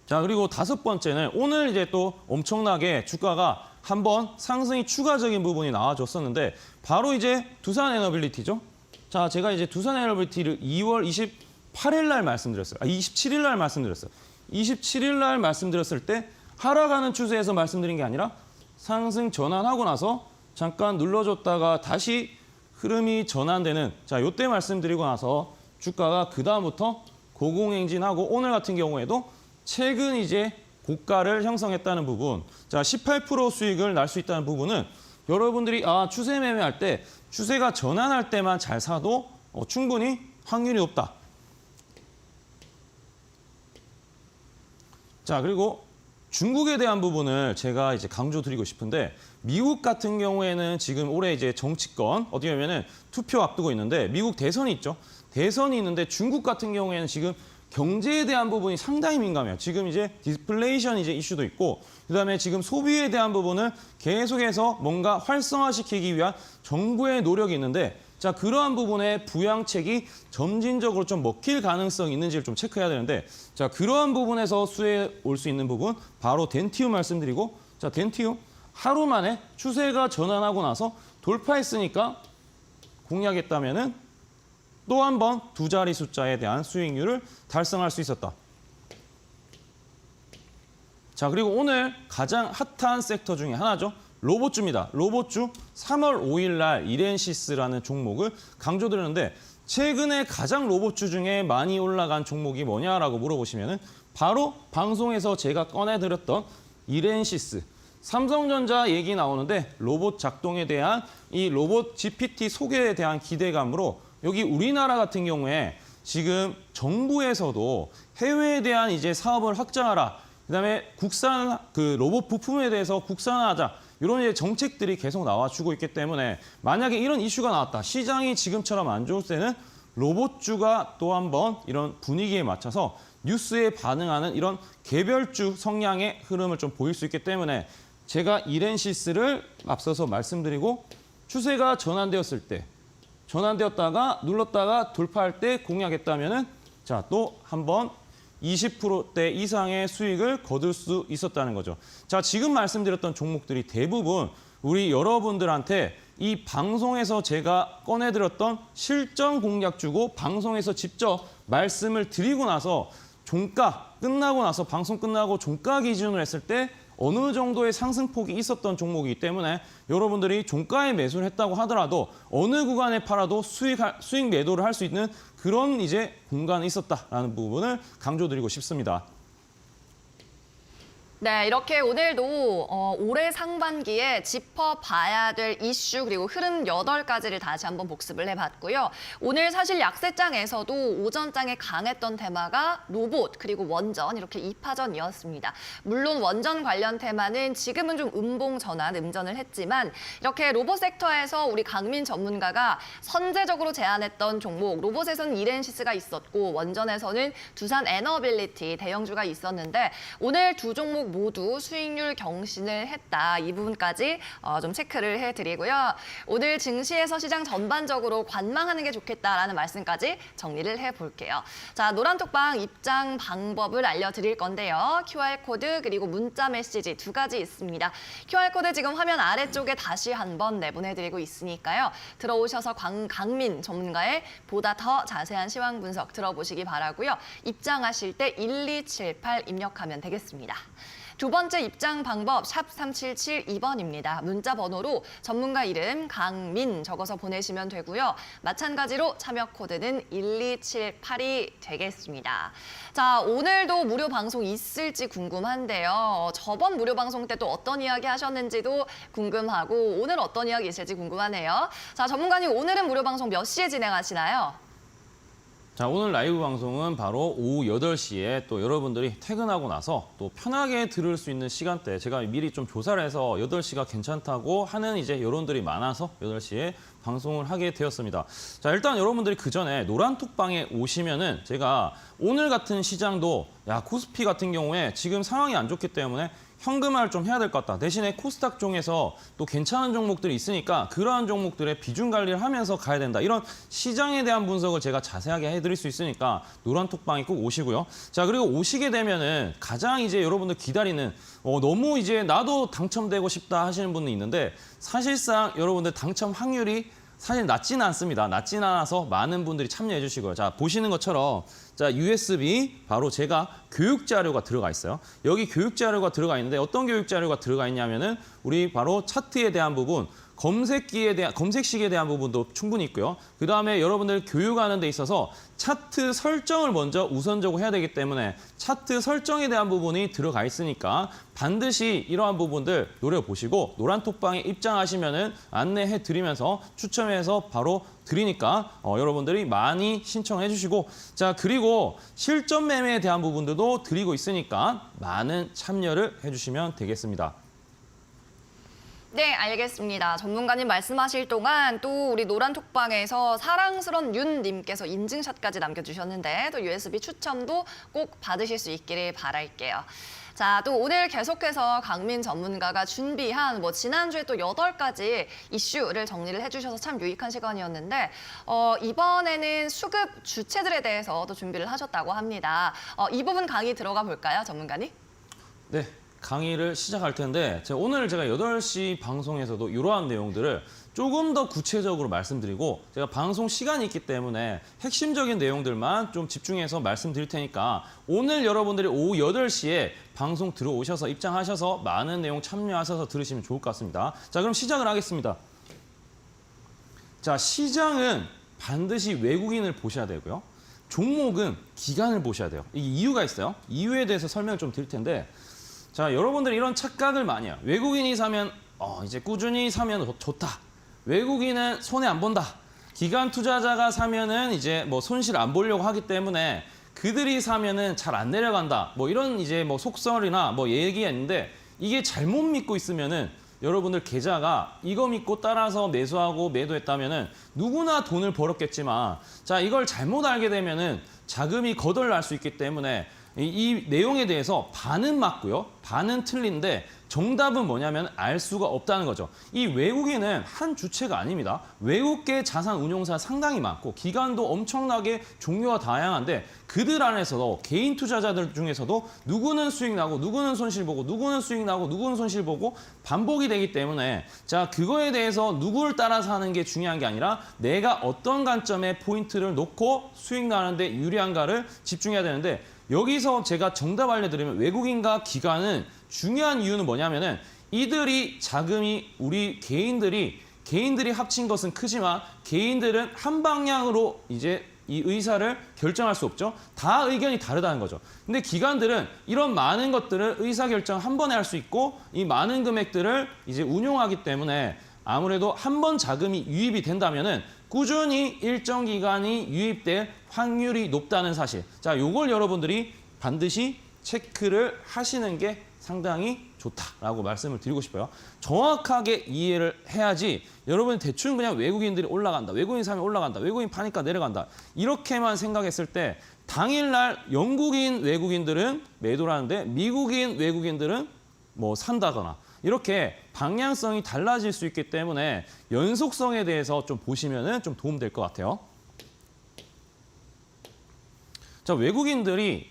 자, 그리고 다섯 번째는 오늘 이제 또 엄청나게 주가가 한번 상승이 추가적인 부분이 나와줬었는데 바로 이제 두산에너빌리티죠. 자, 제가 이제 두산에너빌리티를 2월 28일 날 말씀드렸어요. 27일 날 말씀드렸어요. 27일 날 말씀드렸을 때 하락하는 추세에서 말씀드린 게 아니라 상승 전환하고 나서 잠깐 눌러줬다가 다시 흐름이 전환되는 자, 요때 말씀드리고 나서 주가가 그다음부터 고공행진하고 오늘 같은 경우에도 최근 이제 고가를 형성했다는 부분, 자 18% 수익을 날 수 있다는 부분은 여러분들이 추세 매매할 때 추세가 전환할 때만 잘 사도 충분히 확률이 높다. 자, 그리고 중국에 대한 부분을 제가 이제 강조드리고 싶은데 미국 같은 경우에는 지금 올해 이제 정치권 어떻게 보면은 투표 앞두고 있는데 미국 대선이 있죠. 대선이 있는데 중국 같은 경우에는 지금 경제에 대한 부분이 상당히 민감해요. 지금 이제 디플레이션 이제 이슈도 있고, 그다음에 지금 소비에 대한 부분을 계속해서 뭔가 활성화시키기 위한 정부의 노력이 있는데 자, 그러한 부분에 부양책이 점진적으로 좀 먹힐 가능성이 있는지를 좀 체크해야 되는데, 자, 그러한 부분에서 수혜에 올 수 있는 부분 바로 덴티움 말씀드리고, 자, 덴티움 하루 만에 추세가 전환하고 나서 돌파했으니까 공략했다면은 또 한 번 두 자리 숫자에 대한 수익률을 달성할 수 있었다. 자, 그리고 오늘 가장 핫한 섹터 중에 하나죠. 로봇주입니다. 로봇주 3월 5일 날 이렌시스라는 종목을 강조드렸는데, 최근에 가장 로봇주 중에 많이 올라간 종목이 뭐냐라고 물어보시면은 바로 방송에서 제가 꺼내드렸던 이렌시스. 삼성전자 얘기 나오는데 로봇 작동에 대한 이 로봇 GPT 소개에 대한 기대감으로 여기 우리나라 같은 경우에 지금 정부에서도 해외에 대한 이제 사업을 확장하라. 그다음에 국산 그 로봇 부품에 대해서 국산화하자. 이런 이제 정책들이 계속 나와주고 있기 때문에 만약에 이런 이슈가 나왔다. 시장이 지금처럼 안 좋을 때는 로봇주가 또 한 번 이런 분위기에 맞춰서 뉴스에 반응하는 이런 개별주 성향의 흐름을 좀 보일 수 있기 때문에 제가 이렌시스를 앞서서 말씀드리고 추세가 전환되었을 때 전환되었다가 눌렀다가 돌파할 때 공략했다면은 자, 또 한 번 20%대 이상의 수익을 거둘 수 있었다는 거죠. 자, 지금 말씀드렸던 종목들이 대부분 우리 여러분들한테 이 방송에서 제가 꺼내드렸던 실전 공략주고 방송에서 직접 말씀을 드리고 나서 종가 끝나고 나서 방송 끝나고 종가 기준으로 했을 때 어느 정도의 상승폭이 있었던 종목이기 때문에 여러분들이 종가에 매수를 했다고 하더라도 어느 구간에 팔아도 수익 매도를 할 수 있는 그런 이제 공간이 있었다라는 부분을 강조드리고 싶습니다. 네, 이렇게 오늘도 올해 상반기에 짚어봐야 될 이슈 그리고 흐름 8가지를 다시 한번 복습을 해봤고요. 오늘 사실 약세장에서도 오전장에 강했던 테마가 로봇 그리고 원전 이렇게 2파전이었습니다. 물론 원전 관련 테마는 지금은 좀 음봉 전환, 음전을 했지만 이렇게 로봇 섹터에서 우리 강민 전문가가 선제적으로 제안했던 종목, 로봇에서는 이렌시스가 있었고 원전에서는 두산 에너빌리티 대형주가 있었는데 오늘 두 종목 모두 수익률 경신을 했다. 이 부분까지 좀 체크를 해드리고요. 오늘 증시에서 시장 전반적으로 관망하는 게 좋겠다라는 말씀까지 정리를 해볼게요. 자, 노란톡방 입장 방법을 알려드릴 건데요. QR코드 그리고 문자 메시지 두 가지 있습니다. QR코드 지금 화면 아래쪽에 다시 한번 내보내드리고 있으니까요. 들어오셔서 강민 전문가의 보다 더 자세한 시황 분석 들어보시기 바라고요. 입장하실 때 1278 입력하면 되겠습니다. 두 번째 입장 방법 샵 3772번입니다. 문자 번호로 전문가 이름 강민 적어서 보내시면 되고요. 마찬가지로 참여 코드는 1278이 되겠습니다. 자, 오늘도 무료 방송 있을지 궁금한데요. 저번 무료 방송 때 또 어떤 이야기 하셨는지도 궁금하고 오늘 어떤 이야기 있을지 궁금하네요. 자, 전문가님 오늘은 무료 방송 몇 시에 진행하시나요? 자, 오늘 라이브 방송은 바로 오후 8시에 또 여러분들이 퇴근하고 나서 또 편하게 들을 수 있는 시간대 제가 미리 좀 조사를 해서 8시가 괜찮다고 하는 이제 여론들이 많아서 8시에 방송을 하게 되었습니다. 자, 일단 여러분들이 그 전에 노란톡방에 오시면은 제가 오늘 같은 시장도 코스피 같은 경우에 지금 상황이 안 좋기 때문에 현금화를 좀 해야 될 것 같다. 대신에 코스닥 중에서 또 괜찮은 종목들이 있으니까 그러한 종목들의 비중 관리를 하면서 가야 된다. 이런 시장에 대한 분석을 제가 자세하게 해드릴 수 있으니까 노란톡방에 꼭 오시고요. 자, 그리고 오시게 되면은 가장 이제 여러분들 기다리는 너무 이제 나도 당첨되고 싶다 하시는 분이 있는데 사실상 여러분들 당첨 확률이 사실 낮지는 않습니다. 낮지는 않아서 많은 분들이 참여해 주시고요. 자, 보시는 것처럼 자, USB 바로 제가 교육 자료가 들어가 있어요. 여기 교육 자료가 들어가 있는데 어떤 교육 자료가 들어가 있냐면은 우리 바로 차트에 대한 부분, 검색식에 대한 부분도 충분히 있고요. 그다음에 여러분들 교육하는 데 있어서 차트 설정을 먼저 우선적으로 해야 되기 때문에 차트 설정에 대한 부분이 들어가 있으니까 반드시 이러한 부분들 노려보시고 노란톡방에 입장하시면은 안내해 드리면서 추첨해서 바로 드리니까 여러분들이 많이 신청해 주시고 자, 그리고 실전 매매에 대한 부분들도 드리고 있으니까 많은 참여를 해 주시면 되겠습니다. 네, 알겠습니다. 전문가님 말씀하실 동안 또 우리 노란톡방에서 사랑스런 윤님께서 인증샷까지 남겨주셨는데 또 USB 추첨도 꼭 받으실 수 있기를 바랄게요. 자, 또 오늘 계속해서 강민 전문가가 준비한 지난주에 또 8가지 이슈를 정리를 해주셔서 참 유익한 시간이었는데 이번에는 수급 주체들에 대해서 또 준비를 하셨다고 합니다. 이 부분 강의 들어가 볼까요, 전문가님? 네, 강의를 시작할 텐데 오늘 제가 8시 방송에서도 이러한 내용들을 조금 더 구체적으로 말씀드리고 제가 방송 시간이 있기 때문에 핵심적인 내용들만 좀 집중해서 말씀드릴 테니까 오늘 여러분들이 오후 8시에 방송 들어오셔서 입장하셔서 많은 내용 참여하셔서 들으시면 좋을 것 같습니다. 자, 그럼 시작을 하겠습니다. 자, 시장은 반드시 외국인을 보셔야 되고요. 종목은 기관을 보셔야 돼요. 이게 이유가 있어요. 이유에 대해서 설명을 좀 드릴 텐데 자, 여러분들이 이런 착각을 많이 해요. 외국인이 사면 이제 꾸준히 사면 좋다. 외국인은 손해 안 본다. 기관 투자자가 사면은 이제 손실 안 보려고 하기 때문에 그들이 사면은 잘 안 내려간다. 이런 이제 속설이나 얘기가 있는데 이게 잘못 믿고 있으면은 여러분들 계좌가 이거 믿고 따라서 매수하고 매도했다면은 누구나 돈을 벌었겠지만 자, 이걸 잘못 알게 되면은 자금이 거덜날 수 있기 때문에 이 내용에 대해서 반은 맞고요. 반은 틀린데 정답은 뭐냐면 알 수가 없다는 거죠. 이 외국인은 한 주체가 아닙니다. 외국계 자산 운용사 상당히 많고 기관도 엄청나게 종류가 다양한데 그들 안에서도 개인 투자자들 중에서도 누구는 수익 나고 누구는 손실 보고 누구는 수익 나고 누구는 손실 보고 반복이 되기 때문에 자, 그거에 대해서 누구를 따라서 하는 게 중요한 게 아니라 내가 어떤 관점에 포인트를 놓고 수익 나는데 유리한가를 집중해야 되는데 여기서 제가 정답 알려드리면 외국인과 기관은 중요한 이유는 뭐냐면은 이들이 자금이 우리 개인들이 합친 것은 크지만 개인들은 한 방향으로 이제 이 의사를 결정할 수 없죠. 다 의견이 다르다는 거죠. 근데 기관들은 이런 많은 것들을 의사결정 한 번에 할 수 있고 이 많은 금액들을 이제 운용하기 때문에 아무래도 한 번 자금이 유입이 된다면은 꾸준히 일정 기간이 유입될 확률이 높다는 사실. 자, 요걸 여러분들이 반드시 체크를 하시는 게 상당히 좋다라고 말씀을 드리고 싶어요. 정확하게 이해를 해야지 여러분이 대충 그냥 외국인들이 올라간다. 외국인 사면 올라간다. 외국인 파니까 내려간다. 이렇게만 생각했을 때 당일날 영국인 외국인들은 매도를 하는데 미국인 외국인들은 산다거나 이렇게 방향성이 달라질 수 있기 때문에 연속성에 대해서 좀 보시면은 좀 도움 될 것 같아요. 자, 외국인들이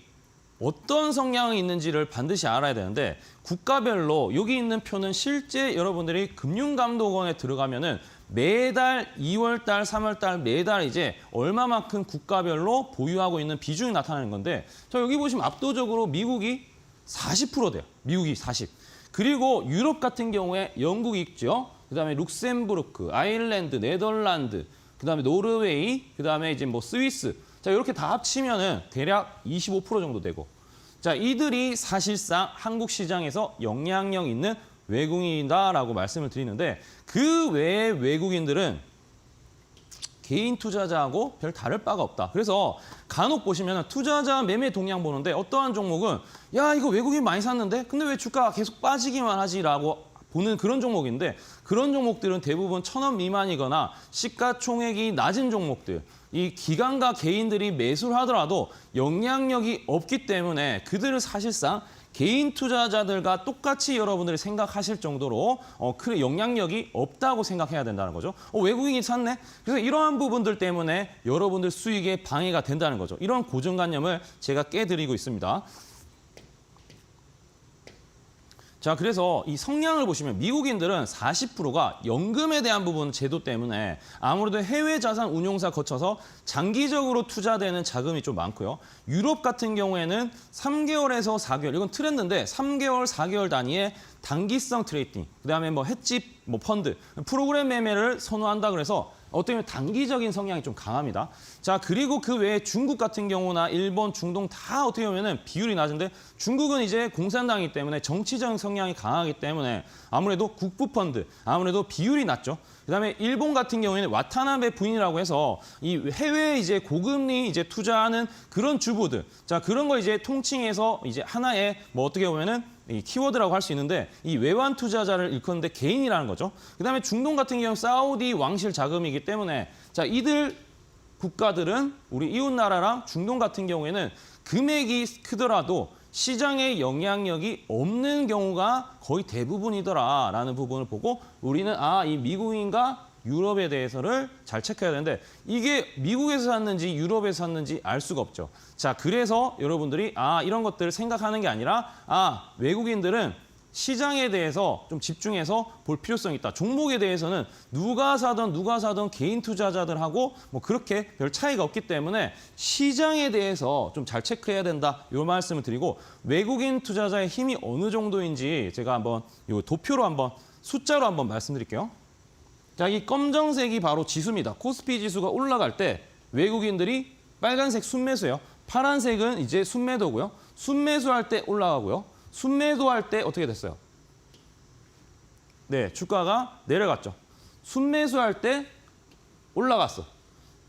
어떤 성향이 있는지를 반드시 알아야 되는데 국가별로 여기 있는 표는 실제 여러분들이 금융감독원에 들어가면은 매달 2월달, 3월달 매달 이제 얼마만큼 국가별로 보유하고 있는 비중이 나타나는 건데 자, 여기 보시면 압도적으로 미국이 40% 돼요. 미국이 40. 그리고 유럽 같은 경우에 영국이 있죠. 그다음에 룩셈부르크, 아일랜드, 네덜란드, 그다음에 노르웨이, 그다음에 이제 스위스. 자, 이렇게 다 합치면은 대략 25% 정도 되고. 자, 이들이 사실상 한국 시장에서 영향력 있는 외국인이다라고 말씀을 드리는데 그 외의 외국인들은 개인 투자자하고 별 다를 바가 없다. 그래서 간혹 보시면 투자자 매매 동향 보는데 어떠한 종목은 야, 이거 외국인 많이 샀는데 근데 왜 주가가 계속 빠지기만 하지라고 보는 그런 종목인데 그런 종목들은 대부분 1,000원 미만이거나 시가총액이 낮은 종목들. 이 기관과 개인들이 매수를 하더라도 영향력이 없기 때문에 그들을 사실상 개인 투자자들과 똑같이 여러분들이 생각하실 정도로 큰 영향력이 없다고 생각해야 된다는 거죠. 외국인이 샀네? 그래서 이러한 부분들 때문에 여러분들 수익에 방해가 된다는 거죠. 이런 고정관념을 제가 깨드리고 있습니다. 자, 그래서 이 성향을 보시면 미국인들은 40%가 연금에 대한 부분 제도 때문에 아무래도 해외 자산 운용사 거쳐서 장기적으로 투자되는 자금이 좀 많고요. 유럽 같은 경우에는 3개월에서 4개월, 이건 트렌드인데 3개월, 4개월 단위의 단기성 트레이딩, 그다음에 해지 펀드, 프로그램 매매를 선호한다 그래서 어떻게 보면 단기적인 성향이 좀 강합니다. 자, 그리고 그 외에 중국 같은 경우나 일본, 중동 다 어떻게 보면은 비율이 낮은데 중국은 이제 공산당이기 때문에 정치적 성향이 강하기 때문에 아무래도 국부 펀드, 아무래도 비율이 낮죠. 그다음에 일본 같은 경우에는 와타나베 부인이라고 해서 이 해외 이제 고금리 이제 투자하는 그런 주부들, 자 그런 거 이제 통칭해서 이제 하나의 뭐 어떻게 보면은 이 키워드라고 할 수 있는데 이 외환 투자자를 일컫는데 개인이라는 거죠. 그다음에 중동 같은 경우 사우디 왕실 자금이기 때문에 자 이들 국가들은 우리 이웃 나라랑 중동 같은 경우에는 금액이 크더라도 시장에 영향력이 없는 경우가 거의 대부분이더라라는 부분을 보고 우리는 이 미국인과 유럽에 대해서를 잘 체크해야 되는데 이게 미국에서 샀는지 유럽에서 샀는지 알 수가 없죠. 자, 그래서 여러분들이 이런 것들을 생각하는 게 아니라 외국인들은 시장에 대해서 좀 집중해서 볼 필요성이 있다. 종목에 대해서는 누가 사든 개인 투자자들하고 뭐 그렇게 별 차이가 없기 때문에 시장에 대해서 좀 잘 체크해야 된다. 이 말씀을 드리고 외국인 투자자의 힘이 어느 정도인지 제가 한번 이 도표로 한번 숫자로 한번 말씀드릴게요. 자, 이 검정색이 바로 지수입니다. 코스피 지수가 올라갈 때 외국인들이 빨간색 순매수예요. 파란색은 이제 순매도고요. 순매수할 때 올라가고요. 순매도할 때 어떻게 됐어요? 네, 주가가 내려갔죠. 순매수할 때 올라갔어.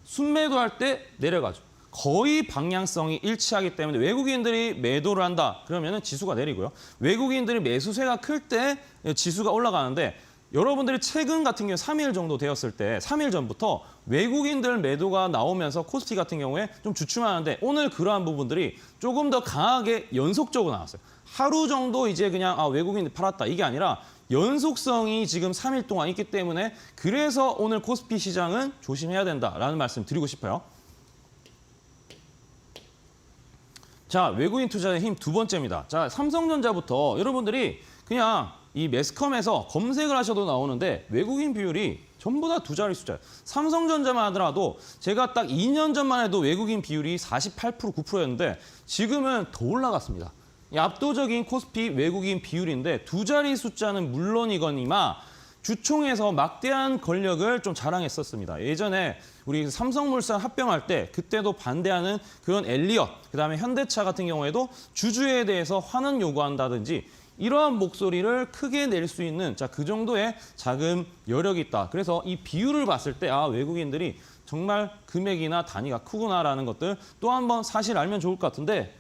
순매도할 때 내려가죠. 거의 방향성이 일치하기 때문에 외국인들이 매도를 한다. 그러면 지수가 내리고요. 외국인들이 매수세가 클 때 지수가 올라가는데 여러분들이 최근 같은 경우에 3일 정도 되었을 때 3일 전부터 외국인들 매도가 나오면서 코스피 같은 경우에 좀 주춤하는데 오늘 그러한 부분들이 조금 더 강하게 연속적으로 나왔어요. 하루 정도 이제 그냥 외국인이 팔았다 이게 아니라 연속성이 지금 3일 동안 있기 때문에 그래서 오늘 코스피 시장은 조심해야 된다라는 말씀 드리고 싶어요. 자, 외국인 투자의 힘 두 번째입니다. 자, 삼성전자부터 여러분들이 그냥 이 매스컴에서 검색을 하셔도 나오는데 외국인 비율이 전부 다 두 자리 숫자예요. 삼성전자만 하더라도 제가 딱 2년 전만 해도 외국인 비율이 48%, 9%였는데 지금은 더 올라갔습니다. 이 압도적인 코스피 외국인 비율인데 두 자리 숫자는 물론이거니와 주총에서 막대한 권력을 좀 자랑했었습니다. 예전에 우리 삼성물산 합병할 때 그때도 반대하는 그런 엘리엇, 그다음에 현대차 같은 경우에도 주주에 대해서 환원 요구한다든지 이러한 목소리를 크게 낼 수 있는 그 정도의 자금 여력이 있다. 그래서 이 비율을 봤을 때 외국인들이 정말 금액이나 단위가 크구나라는 것들 또 한번 사실 알면 좋을 것 같은데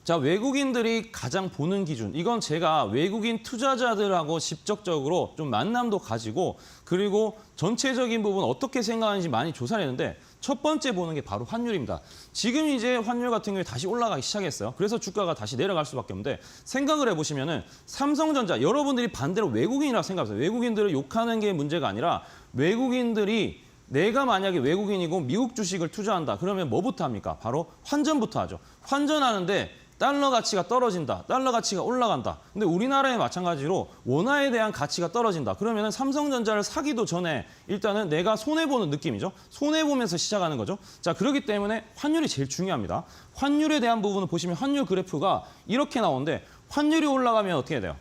자, 외국인들이 가장 보는 기준, 이건 제가 외국인 투자자들하고 직접적으로 좀 만남도 가지고 그리고 전체적인 부분 어떻게 생각하는지 많이 조사를 했는데 첫 번째 보는 게 바로 환율입니다. 지금 이제 환율 같은 경우에 다시 올라가기 시작했어요. 그래서 주가가 다시 내려갈 수밖에 없는데 생각을 해보시면은 삼성전자, 여러분들이 반대로 외국인이라고 생각하세요. 외국인들을 욕하는 게 문제가 아니라 외국인들이 내가 만약에 외국인이고 미국 주식을 투자한다. 그러면 뭐부터 합니까? 바로 환전부터 하죠. 환전하는데 달러 가치가 떨어진다. 달러 가치가 올라간다. 근데 우리나라에 마찬가지로 원화에 대한 가치가 떨어진다. 그러면 삼성전자를 사기도 전에 일단은 내가 손해보는 느낌이죠. 손해보면서 시작하는 거죠. 자, 그렇기 때문에 환율이 제일 중요합니다. 환율에 대한 부분을 보시면 환율 그래프가 이렇게 나오는데 환율이 올라가면 어떻게 돼요?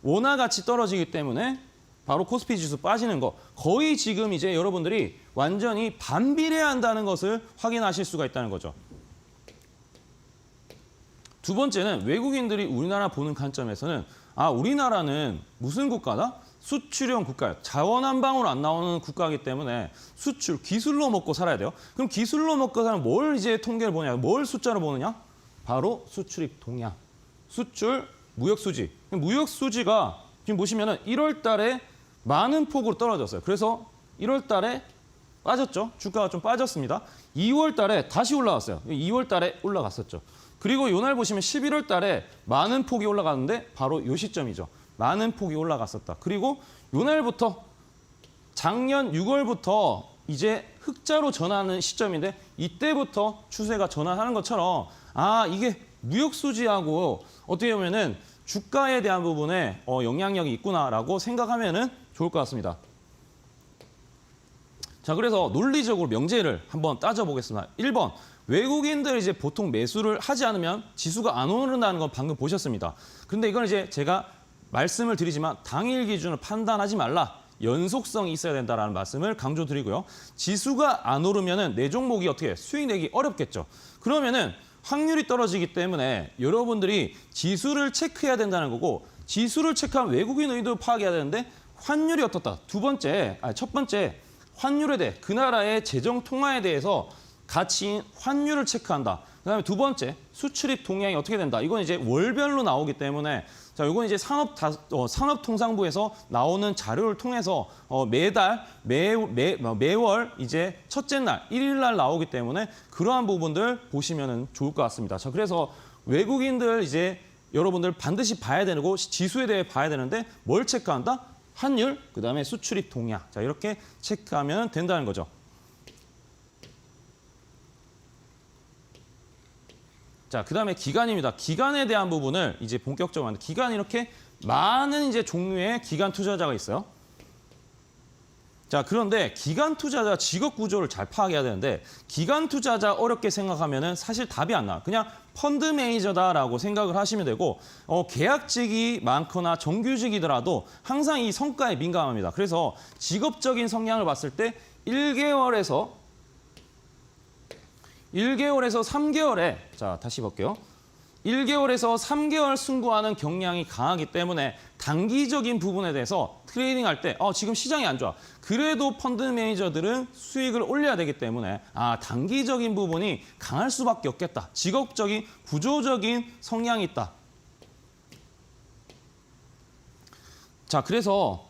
원화 가치 떨어지기 때문에 바로 코스피 지수 빠지는 거. 거의 지금 이제 여러분들이 완전히 반비례한다는 것을 확인하실 수가 있다는 거죠. 두 번째는 외국인들이 우리나라 보는 관점에서는 우리나라는 무슨 국가다? 수출형 국가예요. 자원 한 방울 안 나오는 국가이기 때문에 수출, 기술로 먹고 살아야 돼요. 그럼 기술로 먹고 사는 뭘 이제 통계를 보냐? 뭘 숫자로 보느냐? 바로 수출입 동향. 수출, 무역 수지. 무역 수지가 지금 보시면은 1월 달에 많은 폭으로 떨어졌어요. 그래서 1월 달에 빠졌죠. 주가가 좀 빠졌습니다. 2월 달에 다시 올라왔어요. 2월 달에 올라갔었죠. 그리고 요날 보시면 11월 달에 많은 폭이 올라갔는데 바로 요 시점이죠. 많은 폭이 올라갔었다. 그리고 요날부터 작년 6월부터 이제 흑자로 전환하는 시점인데 이때부터 추세가 전환하는 것처럼 이게 무역 수지하고 어떻게 보면은 주가에 대한 부분에 영향력이 있구나라고 생각하면은 좋을 것 같습니다. 자, 그래서 논리적으로 명제를 한번 따져보겠습니다. 1번. 외국인들 이제 보통 매수를 하지 않으면 지수가 안 오른다는 건 방금 보셨습니다. 근데 이건 이제 제가 말씀을 드리지만 당일 기준을 판단하지 말라. 연속성이 있어야 된다라는 말씀을 강조드리고요. 지수가 안 오르면은 내 종목이 어떻게 수익 내기 어렵겠죠. 그러면은 확률이 떨어지기 때문에 여러분들이 지수를 체크해야 된다는 거고 지수를 체크하면 외국인 의도 파악해야 되는데 환율이 어떻다. 첫 번째 환율에 대해 그 나라의 재정 통화에 대해서 가치인 환율을 체크한다. 그다음에 두 번째 수출입 동향이 어떻게 된다. 이건 이제 월별로 나오기 때문에 자, 이건 이제 산업통상부에서 나오는 자료를 통해서 매월 이제 첫째 날, 1일 날 나오기 때문에 그러한 부분들 보시면 좋을 것 같습니다. 자, 그래서 외국인들 이제 여러분들 반드시 봐야 되고 지수에 대해 봐야 되는데 뭘 체크한다? 환율, 그다음에 수출입 동향. 자, 이렇게 체크하면 된다는 거죠. 자, 그다음에 기간입니다. 기간에 대한 부분을 이제 본격적으로 하는데 기간 이렇게 많은 이제 종류의 기간 투자자가 있어요. 자, 그런데 기간 투자자 직업 구조를 잘 파악해야 되는데 기간 투자자 어렵게 생각하면은 사실 답이 안 나와. 그냥 펀드 매니저다라고 생각을 하시면 되고 계약직이 많거나 정규직이더라도 항상 이 성과에 민감합니다. 그래서 직업적인 성향을 봤을 때 1개월에서 3개월에 자, 다시 볼게요. 1개월에서 3개월 승부하는 경향이 강하기 때문에 단기적인 부분에 대해서 트레이딩 할 때 지금 시장이 안 좋아. 그래도 펀드 매니저들은 수익을 올려야 되기 때문에 단기적인 부분이 강할 수밖에 없겠다. 직업적인 구조적인 성향이 있다. 자, 그래서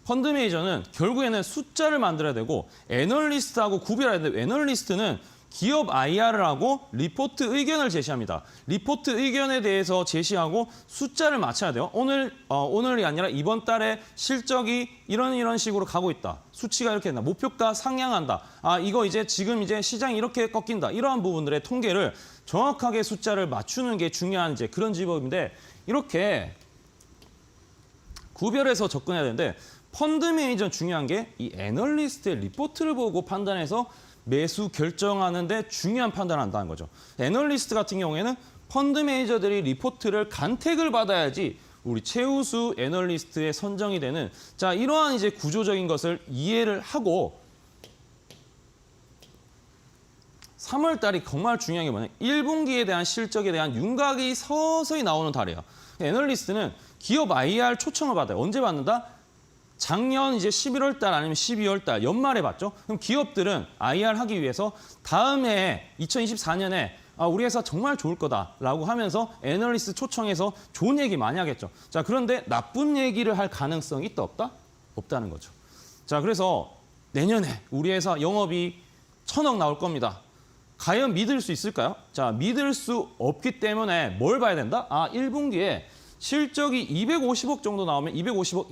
펀드 매니저는 결국에는 숫자를 만들어야 되고 애널리스트하고 구별해야 되는데 애널리스트는 기업 IR을 하고 리포트 의견을 제시합니다. 리포트 의견에 대해서 제시하고 숫자를 맞춰야 돼요. 오늘이 아니라 이번 달에 실적이 이런 식으로 가고 있다. 수치가 이렇게 된다. 목표가 상향한다. 이거 이제 지금 이제 시장이 이렇게 꺾인다. 이러한 부분들의 통계를 정확하게 숫자를 맞추는 게 중요한 이제 그런 직업인데 이렇게 구별해서 접근해야 되는데 펀드 매니저는 중요한 게 이 애널리스트의 리포트를 보고 판단해서 매수 결정하는데 중요한 판단을 한다는 거죠. 애널리스트 같은 경우에는 펀드 매니저들이 리포트를 간택을 받아야지 우리 최우수 애널리스트에 선정이 되는 자, 이러한 이제 구조적인 것을 이해를 하고 3월 달이 정말 중요한 게 뭐냐면 1분기에 대한 실적에 대한 윤곽이 서서히 나오는 달이에요. 애널리스트는 기업 IR 초청을 받아요. 언제 받는다? 작년 이제 11월 달 아니면 12월 달 연말에 받죠. 그럼 기업들은 IR 하기 위해서 다음 해에 2024년에 우리 회사 정말 좋을 거다라고 하면서 애널리스트 초청해서 좋은 얘기 많이 하겠죠. 자, 그런데 나쁜 얘기를 할 가능성이 있다 없다? 없다는 거죠. 자, 그래서 내년에 우리 회사 영업이 1,000억 나올 겁니다. 과연 믿을 수 있을까요? 자, 믿을 수 없기 때문에 뭘 봐야 된다? 1분기에 실적이 250억 정도 나오면 250억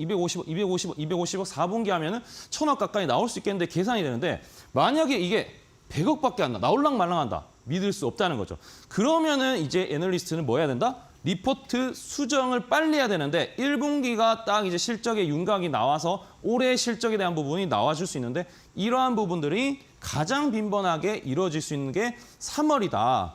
4분기 하면은 1,000억 가까이 나올 수 있겠는데 계산이 되는데 만약에 이게 100억밖에 안 나올랑 말랑한다. 믿을 수 없다는 거죠. 그러면은 이제 애널리스트는 뭐 해야 된다? 리포트 수정을 빨리 해야 되는데 1분기가 딱 이제 실적의 윤곽이 나와서 올해 실적에 대한 부분이 나와줄 수 있는데 이러한 부분들이 가장 빈번하게 이루어질 수 있는 게 3월이다.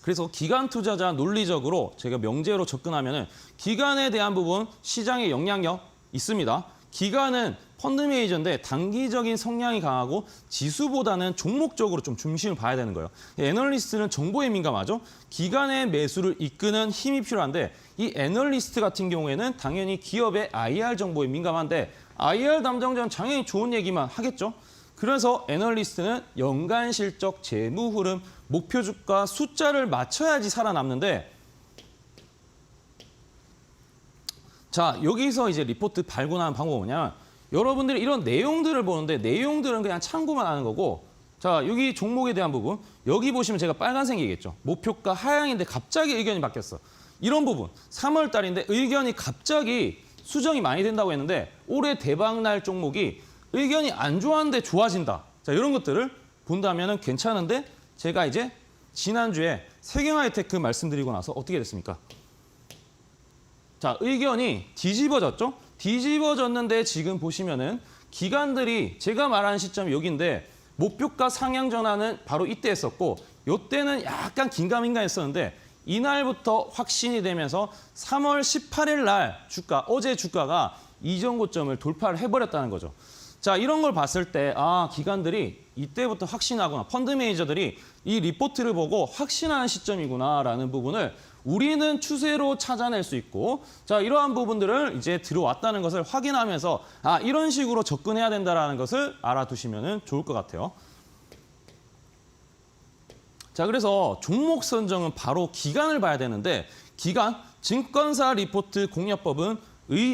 그래서 기간 투자자 논리적으로 제가 명제로 접근하면은 기간에 대한 부분 시장의 영향력 있습니다. 기간은 펀드 매니저인데 단기적인 성향이 강하고 지수보다는 종목적으로 좀 중심을 봐야 되는 거예요. 애널리스트는 정보에 민감하죠. 기간의 매수를 이끄는 힘이 필요한데 이 애널리스트 같은 경우에는 당연히 기업의 IR 정보에 민감한데 IR 담당자는 당연히 좋은 얘기만 하겠죠. 그래서 애널리스트는 연간 실적, 재무 흐름, 목표 주가 숫자를 맞춰야지 살아남는데 자, 여기서 이제 리포트 발굴하는 방법은 뭐냐면 여러분들이 이런 내용들을 보는데 내용들은 그냥 참고만 하는 거고 자, 여기 종목에 대한 부분 여기 보시면 제가 빨간색이겠죠. 목표가 하향인데 갑자기 의견이 바뀌었어. 이런 부분 3월 달인데 의견이 갑자기 수정이 많이 된다고 했는데 올해 대박날 종목이 의견이 안 좋았는데 좋아진다. 자, 이런 것들을 본다면 괜찮은데 제가 이제 지난주에 세경하이테크 말씀드리고 나서 어떻게 됐습니까? 자, 의견이 뒤집어졌죠? 뒤집어졌는데 지금 보시면은 기관들이 제가 말하는 시점이 여기인데 목표가 상향 전환은 바로 이때 했었고 이때는 약간 긴가민가 했었는데 이날부터 확신이 되면서 3월 18일 날 주가, 어제 주가가 이전 고점을 돌파를 해버렸다는 거죠. 자, 이런 걸 봤을 때 기관들이 이때부터 확신하거나 펀드 매니저들이 이 리포트를 보고 확신하는 시점이구나라는 부분을 우리는 추세로 찾아낼 수 있고 자 이러한 부분들을 이제 들어왔다는 것을 확인하면서 아 이런 식으로 접근해야 된다는 것을 알아두시면 좋을 것 같아요. 자 그래서 종목 선정은 바로 기간을 봐야 되는데 기간, 증권사 리포트 공략법은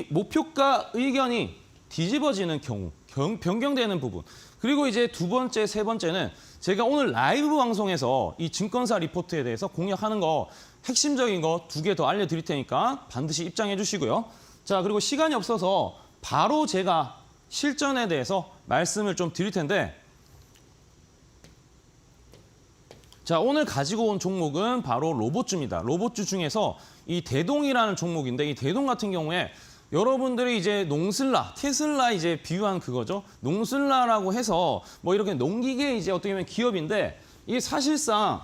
목표가 의견이 뒤집어지는 경우, 변경되는 부분. 그리고 이제 두 번째, 세 번째는 제가 오늘 라이브 방송에서 이 증권사 리포트에 대해서 공략하는 거 핵심적인 거 2개 더 알려드릴 테니까 반드시 입장해 주시고요. 자 그리고 시간이 없어서 바로 제가 실전에 대해서 말씀을 좀 드릴 텐데 자 오늘 가지고 온 종목은 바로 로봇주입니다. 로봇주 중에서 이 대동이라는 종목인데 이 대동 같은 경우에 여러분들이 이제 농슬라, 테슬라 이제 비유한 그거죠. 농슬라라고 해서 뭐 이렇게 농기계 이제 어떻게 보면 기업인데 이게 사실상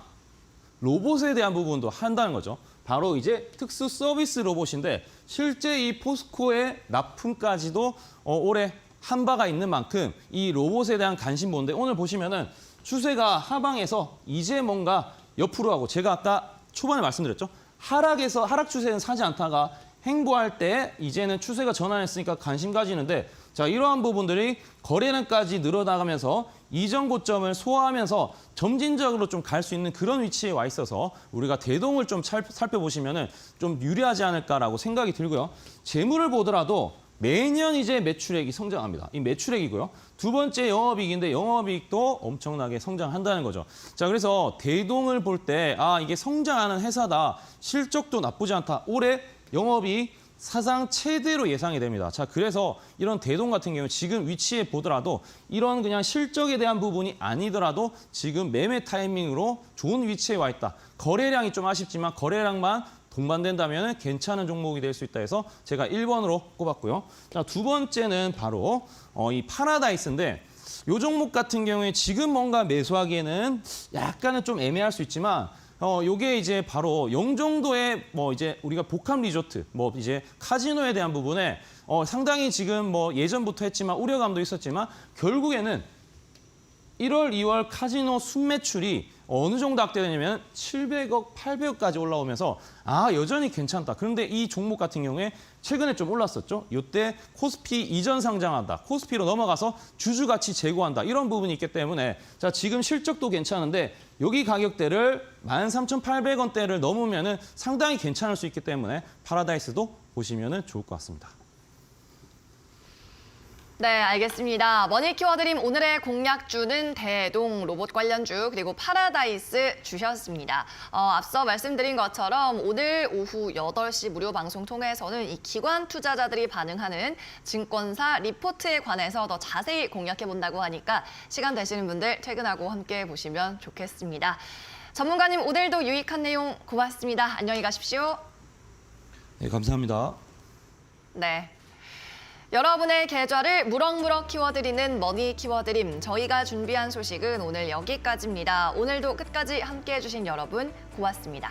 로봇에 대한 부분도 한다는 거죠. 바로 이제 특수 서비스 로봇인데 실제 이 포스코의 납품까지도 올해 한 바가 있는 만큼 이 로봇에 대한 관심 보는데 오늘 보시면은 추세가 하방에서 이제 뭔가 옆으로 하고 제가 아까 초반에 말씀드렸죠. 하락 추세는 사지 않다가 행보할 때 이제는 추세가 전환했으니까 관심 가지는데 자 이러한 부분들이 거래량까지 늘어나가면서 이전 고점을 소화하면서 점진적으로 좀 갈 수 있는 그런 위치에 와 있어서 우리가 대동을 좀 살펴보시면은 좀 유리하지 않을까라고 생각이 들고요. 재물을 보더라도 매년 이제 매출액이 성장합니다. 이 매출액이고요. 두 번째 영업이익인데 영업이익도 엄청나게 성장한다는 거죠. 자, 그래서 대동을 볼 때 아, 이게 성장하는 회사다. 실적도 나쁘지 않다. 올해 영업이익 사상 최대로 예상이 됩니다. 자, 그래서 이런 대동 같은 경우 지금 위치에 보더라도 이런 그냥 실적에 대한 부분이 아니더라도 지금 매매 타이밍으로 좋은 위치에 와 있다. 거래량이 좀 아쉽지만 거래량만 동반된다면 괜찮은 종목이 될 수 있다 해서 제가 1번으로 꼽았고요. 자, 두 번째는 바로 이 파라다이스인데 이 종목 같은 경우에 지금 뭔가 매수하기에는 약간은 좀 애매할 수 있지만 요게 이제 바로 영종도의 뭐 이제 우리가 복합 리조트, 뭐 이제 카지노에 대한 부분에 상당히 지금 뭐 예전부터 했지만 우려감도 있었지만 결국에는 1월, 2월 카지노 순매출이 어느 정도 확대되냐면 700억, 800억까지 올라오면서 아 여전히 괜찮다. 그런데 이 종목 같은 경우에 최근에 좀 올랐었죠. 이때 코스피 이전 상장한다. 코스피로 넘어가서 주주 가치 제고한다. 이런 부분이 있기 때문에 자 지금 실적도 괜찮은데 여기 가격대를 13,800원대를 넘으면은 상당히 괜찮을 수 있기 때문에 파라다이스도 보시면은 좋을 것 같습니다. 네, 알겠습니다. 머니 키워드림 오늘의 공략주는 대동 로봇 관련주 그리고 파라다이스 주셨습니다. 앞서 말씀드린 것처럼 오늘 오후 8시 무료 방송 통해서는 이 기관 투자자들이 반응하는 증권사 리포트에 관해서 더 자세히 공략해 본다고 하니까 시간 되시는 분들 퇴근하고 함께 보시면 좋겠습니다. 전문가님 오늘도 유익한 내용 고맙습니다. 안녕히 가십시오. 네, 감사합니다. 네. 여러분의 계좌를 무럭무럭 키워드리는 머니 키워드림. 저희가 준비한 소식은 오늘 여기까지입니다. 오늘도 끝까지 함께해 주신 여러분 고맙습니다.